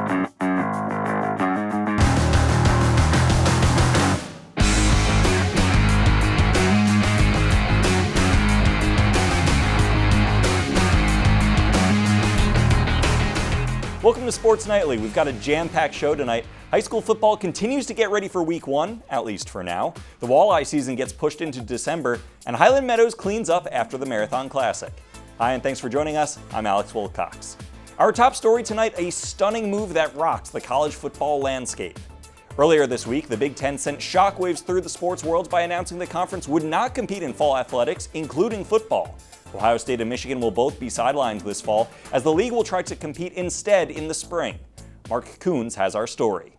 Welcome to Sports Nightly. We've got a jam-packed show tonight. High school football continues to get ready for week one, at least for now. The walleye season gets pushed into December, and Highland Meadows cleans up after the Marathon Classic. Hi, and thanks for joining us. I'm Alex Wilcox. Our top story tonight, a stunning move that rocks the college football landscape. Earlier this week, the Big Ten sent shockwaves through the sports world by announcing the conference would not compete in fall athletics, including football. Ohio State and Michigan will both be sidelined this fall, as the league will try to compete instead in the spring. Mark Coons has our story.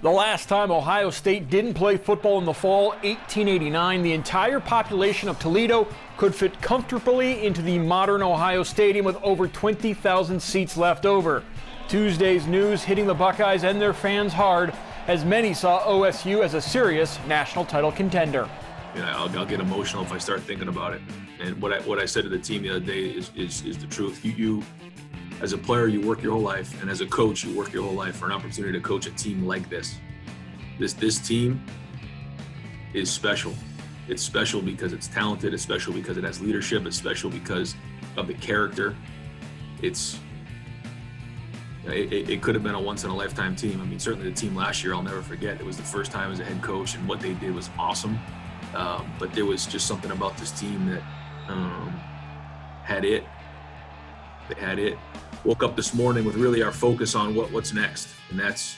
The last time Ohio State didn't play football in the fall, 1889, the entire population of Toledo could fit comfortably into the modern Ohio Stadium with over 20,000 seats left over. Tuesday's news hitting the Buckeyes and their fans hard, as many saw OSU as a serious national title contender. I'll get emotional if I start thinking about it. And what I said to the team the other day is the truth. You as a player, you work your whole life, and as a coach, you work your whole life for an opportunity to coach a team like this. This team is special. It's special because it's talented. It's special because it has leadership. It's special because of the character. It could have been a once-in-a-lifetime team. I mean, certainly the team last year, I'll never forget. It was the first time as a head coach, and what they did was awesome. But there was just something about this team that had it. They had it. Woke up this morning with really our focus on what's next, and that's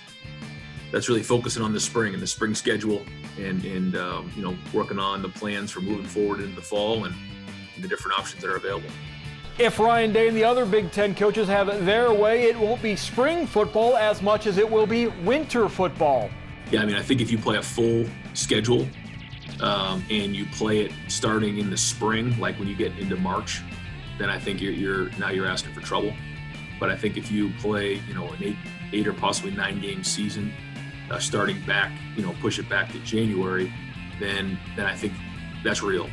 really focusing on the spring and the spring schedule, and working on the plans for moving forward into the fall and the different options that are available. If Ryan Day and the other Big Ten coaches have their way, it won't be spring football as much as it will be winter football. Yeah, I mean, I think if you play a full schedule and you play it starting in the spring, like when you get into March, then I think you're asking for trouble. But I think if you play, an eight or possibly 9 game season, starting back, push it back to January, then I think that's real.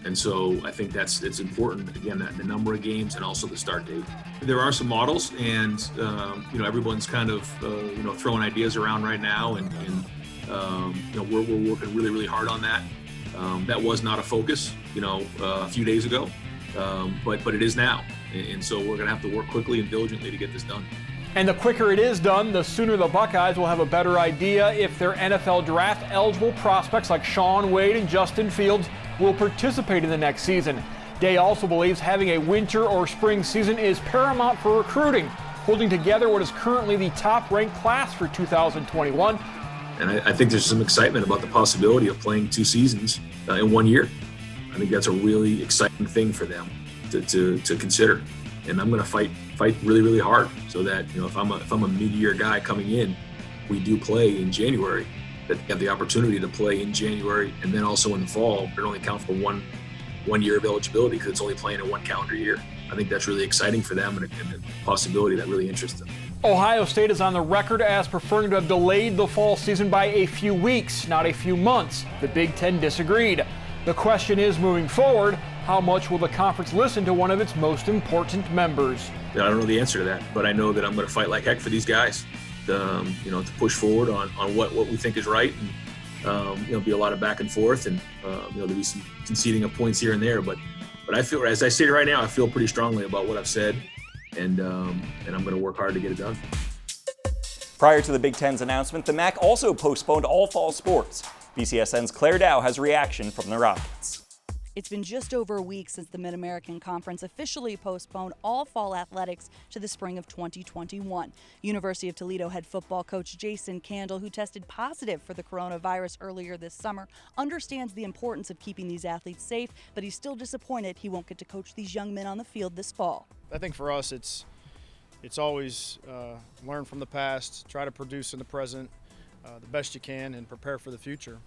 And so I think it's important, again, that the number of games and also the start date. There are some models, and everyone's kind of throwing ideas around right now, and we're working really, really hard on that. That was not a focus, a few days ago, but it is now. And so we're going to have to work quickly and diligently to get this done. And the quicker it is done, the sooner the Buckeyes will have a better idea if their NFL draft eligible prospects like Shaun Wade and Justin Fields will participate in the next season. Day also believes having a winter or spring season is paramount for recruiting, holding together what is currently the top-ranked class for 2021. And I think there's some excitement about the possibility of playing 2 seasons in 1 year. I think that's a really exciting thing for them to consider. And I'm going to fight really, really hard so that, if I'm a mid-year guy coming in, we do play in January, that they have the opportunity to play in January and then also in the fall, but only count for one year of eligibility because it's only playing in 1 calendar year. I think that's really exciting for them and a possibility that really interests them. Ohio State is on the record as preferring to have delayed the fall season by a few weeks, not a few months. The Big Ten disagreed. The question is, moving forward, how much will the conference listen to one of its most important members? I don't know the answer to that, but I know that I'm going to fight like heck for these guys, to push forward on what we think is right, and be a lot of back and forth, and there'll be some conceding of points here and there, but I feel, as I say right now, I feel pretty strongly about what I've said, and I'm going to work hard to get it done. Prior to the Big Ten's announcement, the MAC also postponed all fall sports. BCSN's Claire Dow has reaction from the Rockets. It's been just over a week since the Mid-American Conference officially postponed all fall athletics to the spring of 2021. University of Toledo head football coach Jason Candle, who tested positive for the coronavirus earlier this summer, understands the importance of keeping these athletes safe, but he's still disappointed he won't get to coach these young men on the field this fall. I think for us it's always learn from the past, try to produce in the present the best you can, and prepare for the future.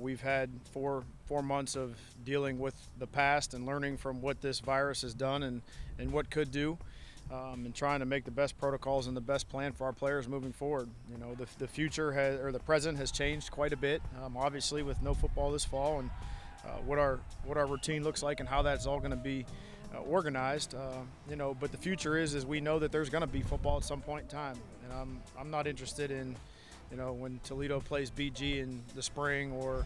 We've had four months of dealing with the past and learning from what this virus has done and what could do, and trying to make the best protocols and the best plan for our players moving forward. The future the present has changed quite a bit, obviously with no football this fall, and what our routine looks like and how that's all going to be organized, but the future is we know that there's going to be football at some point in time, and I'm not interested in, when Toledo plays BG in the spring or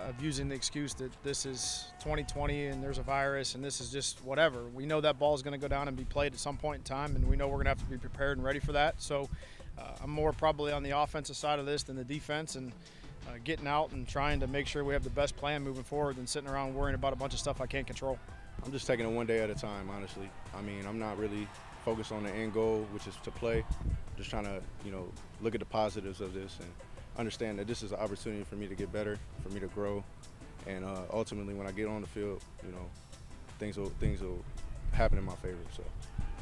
of using the excuse that this is 2020 and there's a virus and this is just whatever. We know that ball is going to go down and be played at some point in time, and we know we're going to have to be prepared and ready for that. So I'm more probably on the offensive side of this than the defense, and getting out and trying to make sure we have the best plan moving forward than sitting around worrying about a bunch of stuff I can't control. I'm just taking it one day at a time, honestly. I mean, I'm not really focused on the end goal, which is to play. Just trying to, look at the positives of this and understand that this is an opportunity for me to get better, for me to grow, and ultimately when I get on the field, things will happen in my favor. So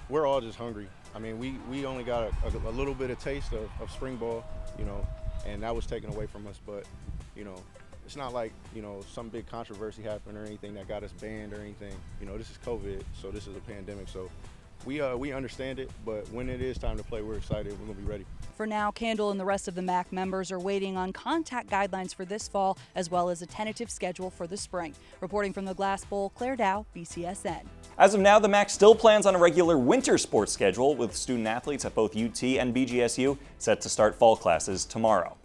we're all just hungry. I mean, we only got a little bit of taste of spring ball, and that was taken away from us. But it's not like some big controversy happened or anything that got us banned or anything. This is COVID, so this is a pandemic. So we understand it, but when it is time to play, we're excited. We're gonna be ready. For now, Candle and the rest of the MAC members are waiting on contact guidelines for this fall, as well as a tentative schedule for the spring. Reporting from the Glass Bowl, Claire Dow, BCSN. As of now, the MAC still plans on a regular winter sports schedule, with student athletes at both UT and BGSU set to start fall classes tomorrow.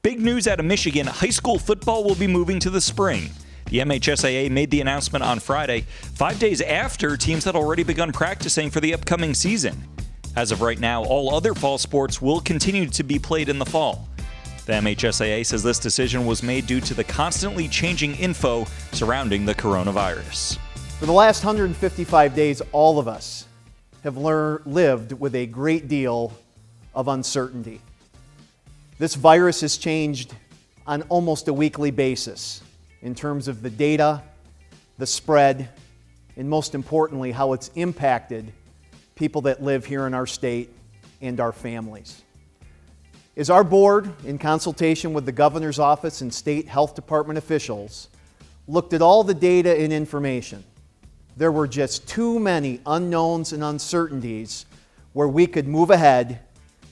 Big news out of Michigan, high school football will be moving to the spring. The MHSAA made the announcement on Friday, 5 days after teams had already begun practicing for the upcoming season. As of right now, all other fall sports will continue to be played in the fall. The MHSAA says this decision was made due to the constantly changing info surrounding the coronavirus. For the last 155 days, all of us have lived with a great deal of uncertainty. This virus has changed on almost a weekly basis in terms of the data, the spread, and most importantly, how it's impacted people that live here in our state and our families. As our board, in consultation with the governor's office and state health department officials, looked at all the data and information, there were just too many unknowns and uncertainties where we could move ahead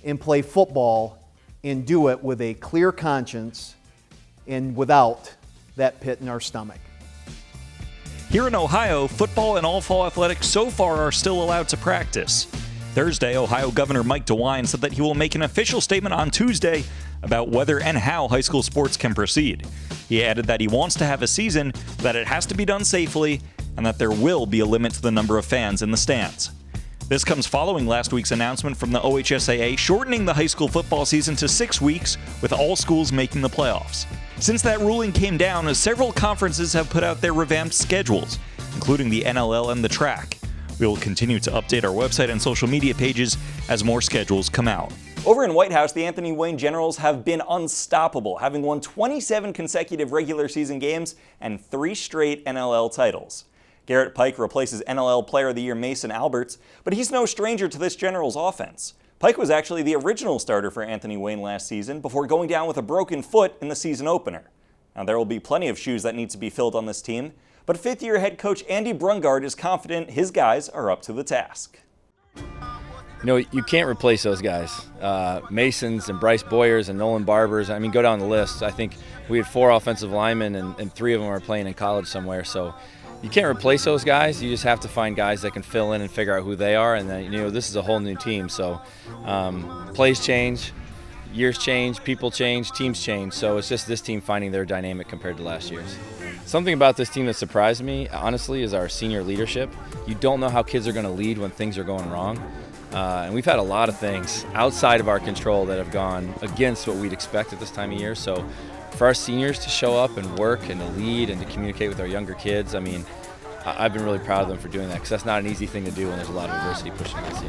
and play football and do it with a clear conscience and without that pit in our stomach. Here in Ohio, football and all fall athletics so far are still allowed to practice. Thursday, Ohio Governor Mike DeWine said that he will make an official statement on Tuesday about whether and how high school sports can proceed. He added that he wants to have a season, that it has to be done safely, and that there will be a limit to the number of fans in the stands. This comes following last week's announcement from the OHSAA shortening the high school football season to 6 weeks, with all schools making the playoffs. Since that ruling came down, several conferences have put out their revamped schedules, including the NLL and the track. We will continue to update our website and social media pages as more schedules come out. Over in White House, the Anthony Wayne Generals have been unstoppable, having won 27 consecutive regular season games and 3 straight NLL titles. Garrett Pike replaces NLL Player of the Year Mason Alberts, but he's no stranger to this Generals offense. Pike was actually the original starter for Anthony Wayne last season before going down with a broken foot in the season opener. Now, there will be plenty of shoes that need to be filled on this team, but fifth-year head coach Andy Brungard is confident his guys are up to the task. You can't replace those guys. Masons and Bryce Boyers and Nolan Barbers, go down the list. I think we had 4 offensive linemen and 3 of them are playing in college somewhere, so you can't replace those guys. You just have to find guys that can fill in and figure out who they are. And then, this is a whole new team. So plays change, years change, people change, teams change. So it's just this team finding their dynamic compared to last year's. Something about this team that surprised me, honestly, is our senior leadership. You don't know how kids are going to lead when things are going wrong. And we've had a lot of things outside of our control that have gone against what we'd expect at this time of year. So for our seniors to show up and work and to lead and to communicate with our younger kids, I've been really proud of them for doing that, because that's not an easy thing to do when there's a lot of adversity pushing against you.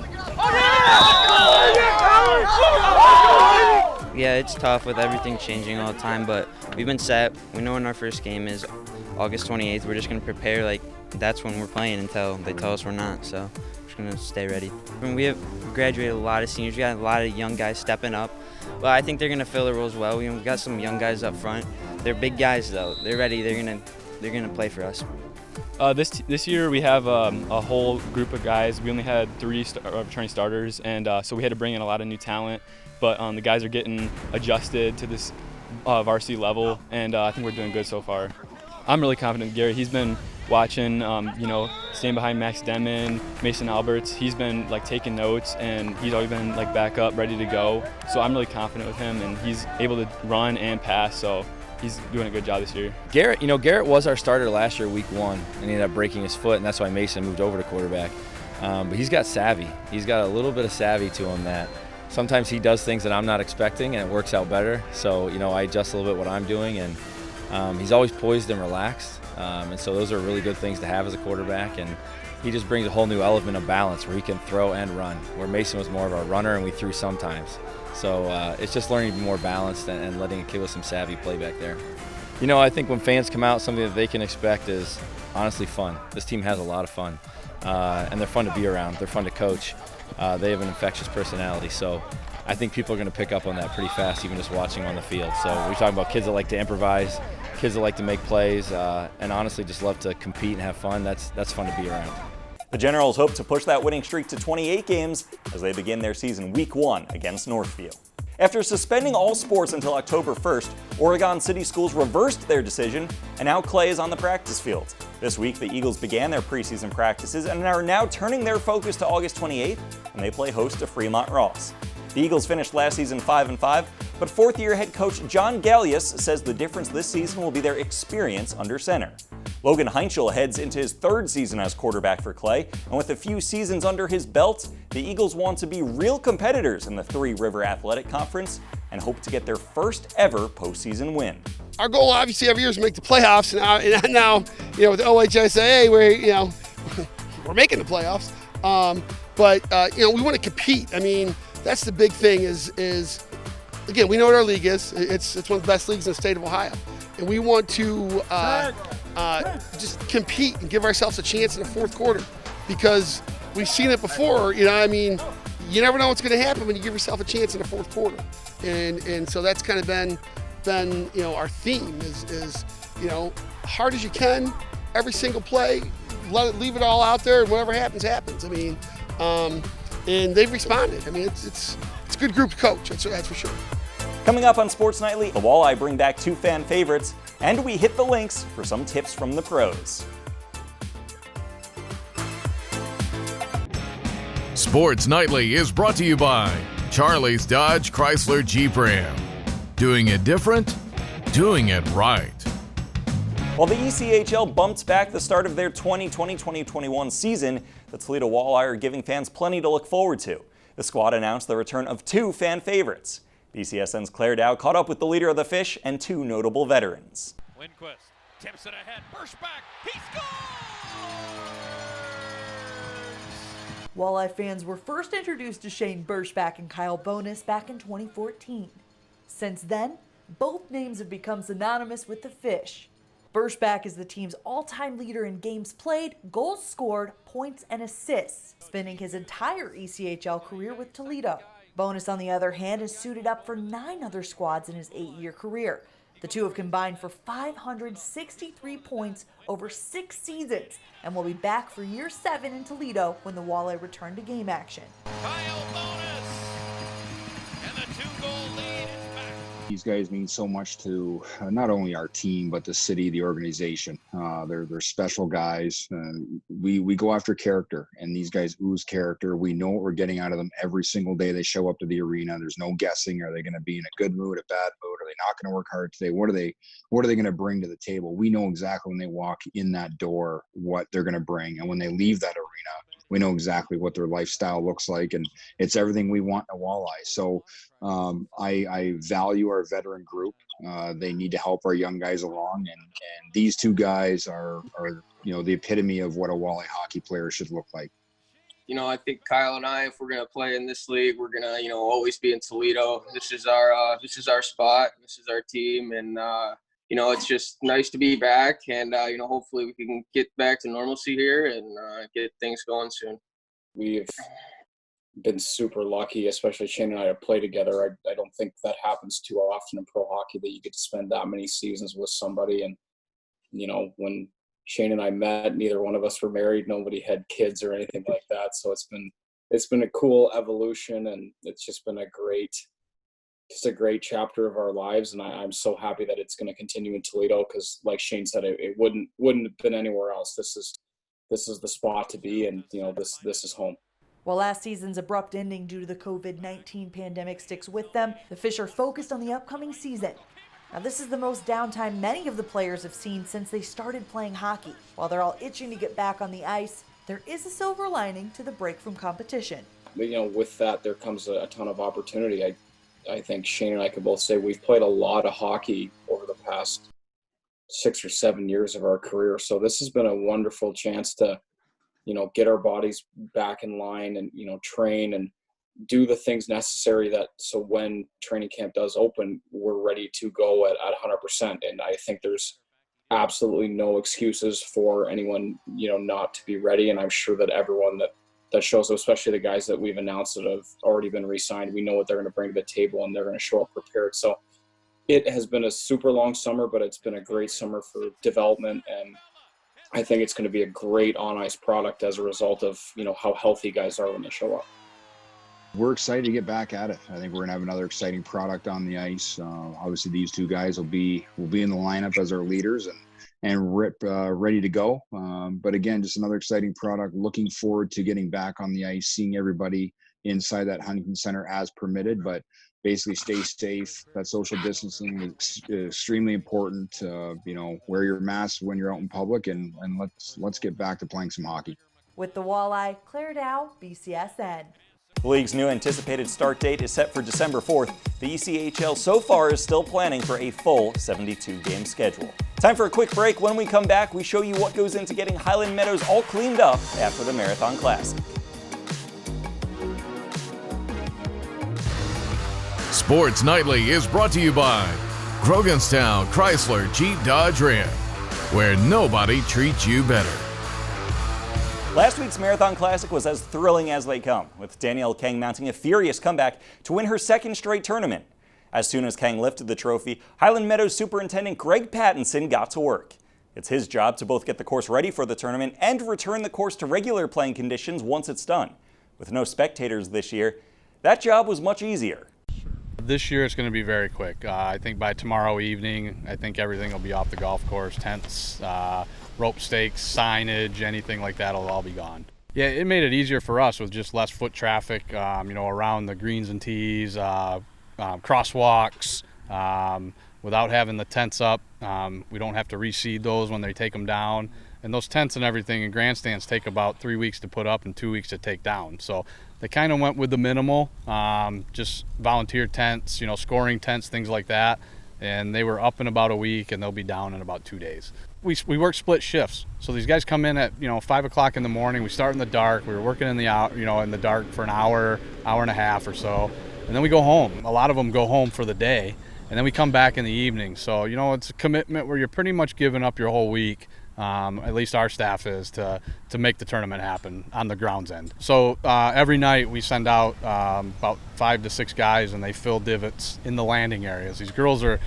Yeah, it's tough with everything changing all the time, but we've been set. We know when our first game is August 28th. We're just going to prepare like that's when we're playing until they tell us we're not, so we're just going to stay ready. We have graduated a lot of seniors. We got a lot of young guys stepping up, but I think they're going to fill the roles well. We've got some young guys up front. They're big guys, though. They're ready. They're going to play for us. This year we have a whole group of guys. We only had 3 returning starters, and so we had to bring in a lot of new talent. But the guys are getting adjusted to this varsity level, and I think we're doing good so far. I'm really confident in Gary. He's been watching, staying behind Max Denman, Mason Alberts. He's been like taking notes, and he's always been like back up, ready to go. So I'm really confident with him, and he's able to run and pass. So he's doing a good job this year. Garrett was our starter last year, week 1, and he ended up breaking his foot, and that's why Mason moved over to quarterback. But he's got savvy. He's got a little bit of savvy to him that sometimes he does things that I'm not expecting, and it works out better. So, I adjust a little bit what I'm doing, and he's always poised and relaxed. And so those are really good things to have as a quarterback, and he just brings a whole new element of balance where he can throw and run, where Mason was more of a runner and we threw sometimes. So it's just learning to be more balanced and letting a kid with some savvy play back there. I think when fans come out, something that they can expect is honestly fun. This team has a lot of fun, and they're fun to be around. They're fun to coach. They have an infectious personality, so I think people are going to pick up on that pretty fast, even just watching them on the field. So we're talking about kids that like to improvise, kids that like to make plays, and honestly just love to compete and have fun. That's fun to be around. The Generals hope to push that winning streak to 28 games as they begin their season week 1 against Northview. After suspending all sports until October 1st, Oregon City Schools reversed their decision, and now clay is on the practice field. This week, the Eagles began their preseason practices and are now turning their focus to August 28th when they play host to Fremont Ross. The Eagles finished last season 5-5, but fourth-year head coach John Gallius says the difference this season will be their experience under center. Logan Heinschel heads into his 3rd season as quarterback for Clay, and with a few seasons under his belt, the Eagles want to be real competitors in the Three River Athletic Conference and hope to get their first ever postseason win. Our goal, obviously, every year is to make the playoffs, and now, with the OHSAA, hey, we're making the playoffs. But we want to compete. I mean, that's the big thing. Is again, we know what our league is. It's one of the best leagues in the state of Ohio, and we want to just compete and give ourselves a chance in the fourth quarter, because we've seen it before. You never know what's going to happen when you give yourself a chance in the fourth quarter, and so that's kind of been our theme is hard as you can, every single play, leave it all out there, and whatever happens. And they've responded. It's a good group to coach, that's for sure. Coming up on Sports Nightly, the Walleye bring back 2 fan favorites, and we hit the links for some tips from the pros. Sports Nightly is brought to you by Charlie's Dodge Chrysler Jeep Ram. Doing it different, doing it right. While the ECHL bumped back the start of their 2020-2021 season, the Toledo Walleye are giving fans plenty to look forward to. The squad announced the return of 2 fan favorites. BCSN's Claire Dow caught up with the leader of the Fish and 2 notable veterans. Lindquist tips it ahead, burst back, he scores! Walleye fans were first introduced to Shane Burschback and Kyle Bonus back in 2014. Since then, both names have become synonymous with the Fish. Burschback is the team's all-time leader in games played, goals scored, points, and assists, spending his entire ECHL career with Toledo. Bonus, on the other hand, has suited up for 9 other squads in his 8-year career. The two have combined for 563 points over 6 seasons and will be back for year 7 in Toledo when the Walleye return to game action. Kyle Bonus, and the 2-goal lead is back. These guys mean so much to not only our team, but the city, the organization. They're special guys. We go after character, and these guys ooze character. We know what we're getting out of them every single day they show up to the arena. There's no guessing. Are they going to be in a good mood, a bad mood? Are they not going to work hard today? What are they going to bring to the table? We know exactly when they walk in that door what they're going to bring, and when they leave that arena, we know exactly what their lifestyle looks like, and it's everything we want in a Walleye. So I value our veteran group. They need to help our young guys along, and these 2 guys are the epitome of what a Walleye hockey player should look like. I think Kyle and I, if we're gonna play in this league, we're gonna always be in Toledo. This is our spot. This is our team, and it's just nice to be back, and hopefully we can get back to normalcy here and get things going soon. We've been super lucky, especially Shane and I have played together. I don't think that happens too often in pro hockey, that you get to spend that many seasons with somebody. And when Shane and I met, neither one of us were married, nobody had kids or anything like that. So it's been a cool evolution, and it's just been a great just a great chapter of our lives, and I'm so happy that it's going to continue in Toledo because, like Shane said, it wouldn't have been anywhere else. This is the spot to be, and this is home. While last season's abrupt ending due to the COVID-19 pandemic sticks with them, the Fish are focused on the upcoming season. Now, this is the most downtime many of the players have seen since they started playing hockey. While they're all itching to get back on the ice, there is a silver lining to the break from competition. With that, there comes a ton of opportunity. I think Shane and I can both say we've played a lot of hockey over the past 6 or 7 years of our career. So this has been a wonderful chance to, get our bodies back in line and, train and do the things necessary so when training camp does open, we're ready to go at 100%. And I think there's absolutely no excuses for anyone, not to be ready. And I'm sure that everyone that shows up, especially the guys that we've announced that have already been re-signed, we know what they're going to bring to the table and they're going to show up prepared. So it has been a super long summer, but it's been a great summer for development. And I think it's going to be a great on-ice product as a result of, how healthy guys are when they show up. We're excited to get back at it. I think we're going to have another exciting product on the ice. Obviously, these two guys will be in the lineup as our leaders and ready to go. But again, just another exciting product. Looking forward to getting back on the ice, seeing everybody inside that Huntington Center as permitted. But basically, stay safe. That social distancing is extremely important. Wear your mask when you're out in public, and let's get back to playing some hockey. With the Walleye, Claire Dow, BCSN. The league's new anticipated start date is set for December 4th. The ECHL so far is still planning for a full 72-game schedule. Time for a quick break. When we come back, we show you what goes into getting Highland Meadows all cleaned up after the Marathon Classic. Sports Nightly is brought to you by Groganstown Chrysler Jeep Dodge Ram, where nobody treats you better. Last week's Marathon Classic was as thrilling as they come, with Danielle Kang mounting a furious comeback to win her second straight tournament. As soon as Kang lifted the trophy, Highland Meadows Superintendent Greg Pattinson got to work. It's his job to both get the course ready for the tournament and return the course to regular playing conditions once it's done. With no spectators this year, that job was much easier. This year it's going to be very quick. I think by tomorrow evening, I think everything will be off the golf course. Tents, rope stakes, signage, anything like that will all be gone. Yeah, it made it easier for us with just less foot traffic, around the greens and tees, crosswalks, without having the tents up. We don't have to reseed those when they take them down. And those tents and everything in grandstands take about 3 weeks to put up and 2 weeks to take down. So they kind of went with the minimal, just volunteer tents, scoring tents, things like that. And they were up in about a week, and they'll be down in about 2 days. We work split shifts. So these guys come in at 5 o'clock in the morning. We start in the dark. We were working in the dark for an hour and a half or so, and then we go home. A lot of them go home for the day, and then we come back in the evening. So it's a commitment where you're pretty much giving up your whole week. At least our staff is to make the tournament happen on the grounds end. So every night we send out about 5 to 6 guys, and they fill divots in the landing areas. These girls are,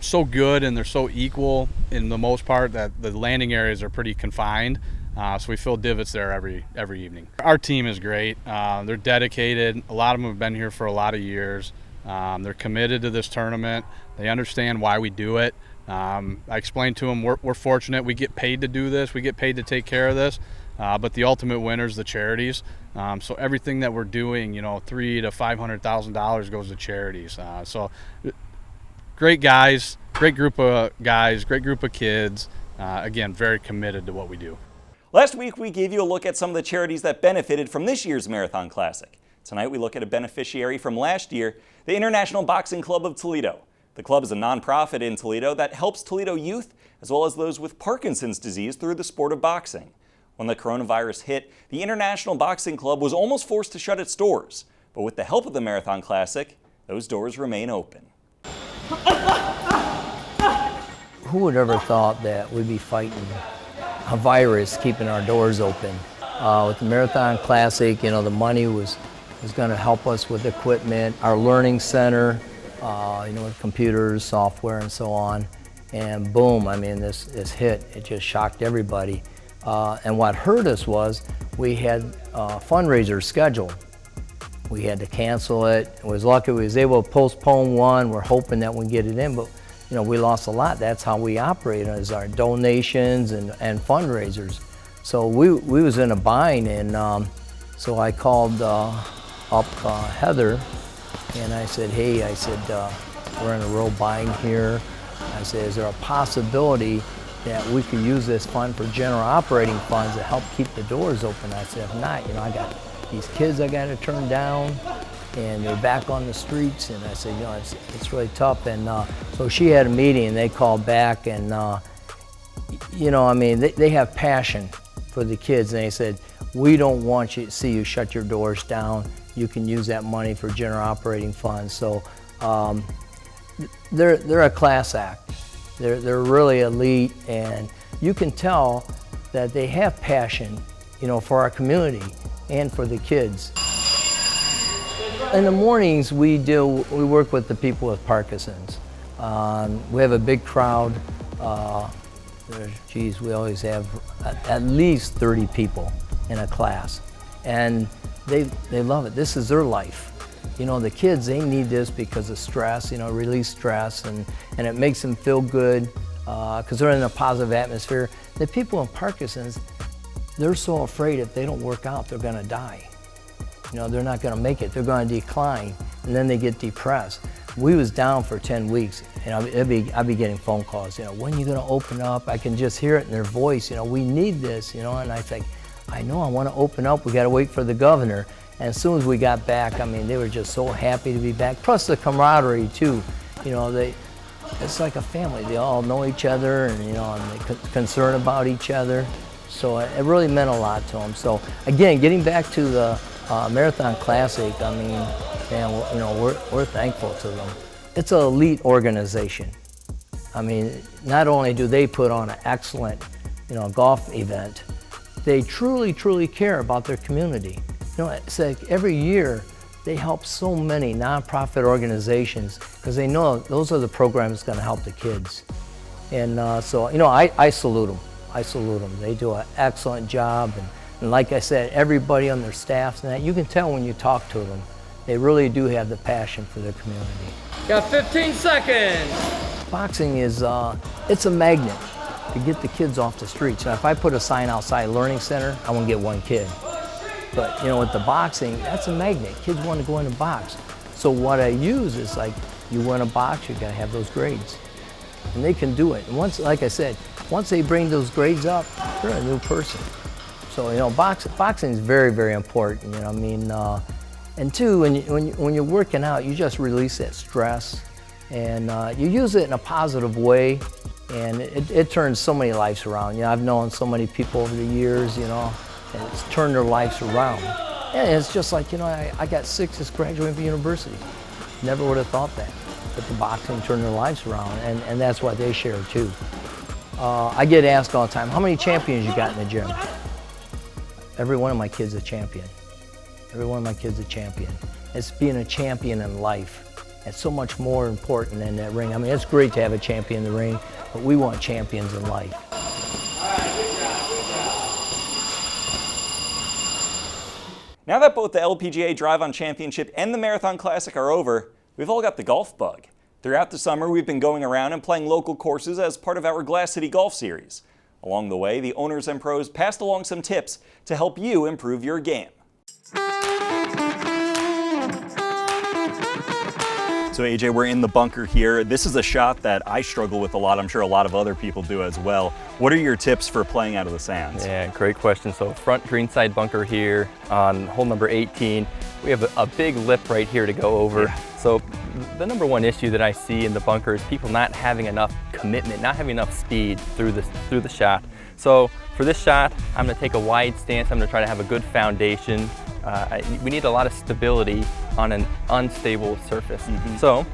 so good, and they're so equal in the most part that the landing areas are pretty confined. So we fill divots there every evening. Our team is great. They're dedicated. A lot of them have been here for a lot of years. They're committed to this tournament. They understand why we do it. I explained to them we're fortunate. We get paid to do this. We get paid to take care of this. But the ultimate winners, the charities. So everything that we're doing, $300,000 to $500,000 goes to charities. So great guys, great group of guys, great group of kids. Again, very committed to what we do. Last week, we gave you a look at some of the charities that benefited from this year's Marathon Classic. Tonight, we look at a beneficiary from last year, the International Boxing Club of Toledo. The club is a nonprofit in Toledo that helps Toledo youth as well as those with Parkinson's disease through the sport of boxing. When the coronavirus hit, the International Boxing Club was almost forced to shut its doors. But with the help of the Marathon Classic, those doors remain open. Who would ever thought that we'd be fighting a virus keeping our doors open? With the Marathon Classic, the money was going to help us with equipment, our learning center, with computers, software, and so on. And boom, this hit. It just shocked everybody. And what hurt us was we had fundraisers scheduled. We had to cancel it. It was lucky we was able to postpone one. We're hoping that we get it in, but you know, we lost a lot. That's how we operate, is our donations and fundraisers. So we was in a bind, and so I called up Heather, and I said, hey, I said, we're in a real bind here. I said, is there a possibility that we could use this fund for general operating funds to help keep the doors open? I said, if not, you know, I got these kids I got to turn down, and they're back on the streets. And I said, you know, it's really tough. And so she had a meeting, and they called back, and you know, I mean, they have passion for the kids, and they said, we don't want you to see you shut your doors down. You can use that money for general operating funds. So they're a class act. They're really elite, and you can tell that they have passion, you know, for our community and for the kids. In the mornings, we work with the people with Parkinson's. We have a big crowd. Geez, we always have at least 30 people in a class, and they love it. This is their life. You know, the kids, they need this because of stress, you know, release stress, and it makes them feel good because they're in a positive atmosphere. The people in Parkinson's, they're so afraid if they don't work out, they're gonna die. You know, they're not gonna make it. They're gonna decline, and then they get depressed. We was down for 10 weeks, and I'd be getting phone calls, you know, when are you gonna open up? I can just hear it in their voice, you know, we need this, you know, and I think, I know I wanna open up, we gotta wait for the governor. And as soon as we got back, I mean, they were just so happy to be back. Plus the camaraderie too, you know, it's like a family. They all know each other, and you know, and they're concerned about each other. So it really meant a lot to them. So again, getting back to the Marathon Classic, I mean, man, you know, we're thankful to them. It's an elite organization. I mean, not only do they put on an excellent, you know, golf event, they truly, truly care about their community. You know, it's like every year they help so many nonprofit organizations because they know those are the programs that's going to help the kids. And so, you know, I salute them. I salute them. They do an excellent job. And like I said, everybody on their staffs and that, you can tell when you talk to them, they really do have the passion for their community. Got 15 seconds. Boxing is, it's a magnet to get the kids off the streets. Now, if I put a sign outside Learning Center, I won't get one kid. But you know, with the boxing, that's a magnet. Kids want to go in and box. So what I use is like, you want to box, you got to have those grades. And they can do it. And once, like I said, once they bring those grades up, they're a new person. So, you know, boxing is very, very important, you know, I mean, and two, when you're working out, you just release that stress, and you use it in a positive way, and it turns so many lives around. You know, I've known so many people over the years, you know, and it's turned their lives around. And it's just like, you know, I got 6 just graduating from university. Never would have thought that. But the boxing turned their lives around, and that's what they share too. I get asked all the time, how many champions you got in the gym? Every one of my kids is a champion. Every one of my kids is a champion. It's being a champion in life. It's so much more important than that ring. I mean, it's great to have a champion in the ring, but we want champions in life. Now that both the LPGA Drive-On Championship and the Marathon Classic are over, we've all got the golf bug. Throughout the summer, we've been going around and playing local courses as part of our Glass City Golf Series. Along the way, the owners and pros passed along some tips to help you improve your game. So AJ, we're in the bunker here. This is a shot that I struggle with a lot. I'm sure a lot of other people do as well. What are your tips for playing out of the sands? Yeah, great question. So front greenside bunker here on hole number 18. We have a big lip right here to go over. Yeah. So the number one issue that I see in the bunker is people not having enough commitment, not having enough speed through the shot. So for this shot, I'm gonna take a wide stance. I'm gonna try to have a good foundation. We need a lot of stability on an unstable surface. So,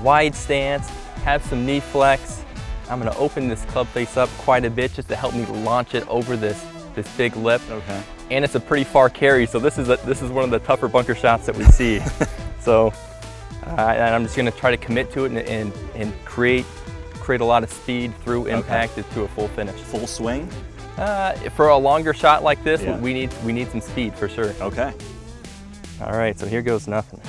wide stance, have some knee flex. I'm gonna open this club face up quite a bit just to help me launch it over this big lip. Okay. And it's a pretty far carry, so this is one of the tougher bunker shots that we see. So, and I'm just gonna try to commit to it and create a lot of speed through impact to a full finish. Full swing? For a longer shot like this, yeah. we need some speed for sure. Okay. All right, so here goes nothing.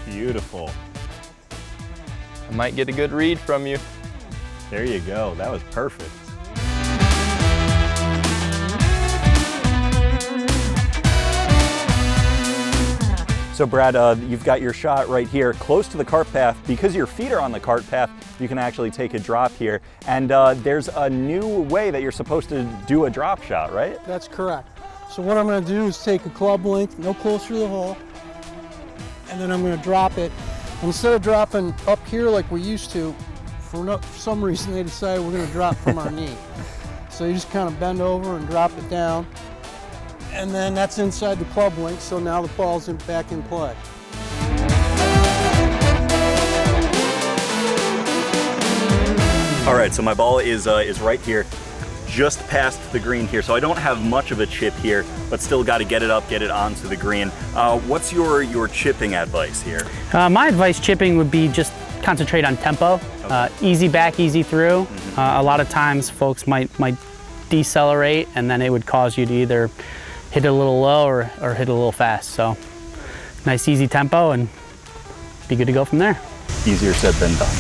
Beautiful. I might get a good read from you. There you go. That was perfect. So Brad, you've got your shot right here close to the cart path. Because your feet are on the cart path, you can actually take a drop here. And there's a new way that you're supposed to do a drop shot, right? That's correct. So what I'm going to do is take a club length, no closer to the hole, and then I'm going to drop it. Instead of dropping up here like we used to, for some reason they decided we're going to drop from our knee. So you just kind of bend over and drop it down. And then that's inside the club length, so now the ball's back in play. All right, so my ball is right here, just past the green here. So I don't have much of a chip here, but still got to get it up, get it onto the green. What's your chipping advice here? My advice chipping would be just concentrate on tempo. Okay. Easy back, easy through. Mm-hmm. A lot of times folks might decelerate, and then it would cause you to either hit it a little low or hit it a little fast. So nice easy tempo and be good to go from there. Easier said than done.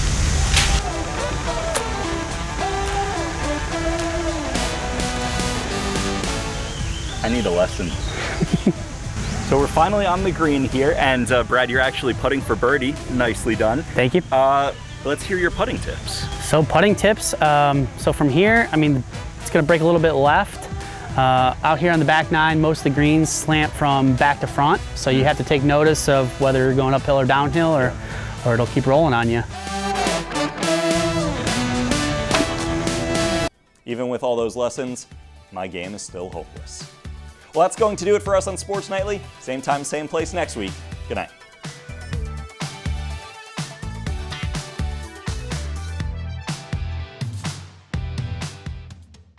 I need a lesson. So we're finally on the green here, and Brad, you're actually putting for birdie. Nicely done. Thank you. Let's hear your putting tips. So putting tips, so from here, I mean, it's gonna break a little bit left. Out here on the back nine, most of the greens slant from back to front, so you have to take notice of whether you're going uphill or downhill, or it'll keep rolling on you. Even with all those lessons, my game is still hopeless. Well, that's going to do it for us on Sports Nightly. Same time, same place next week. Good night.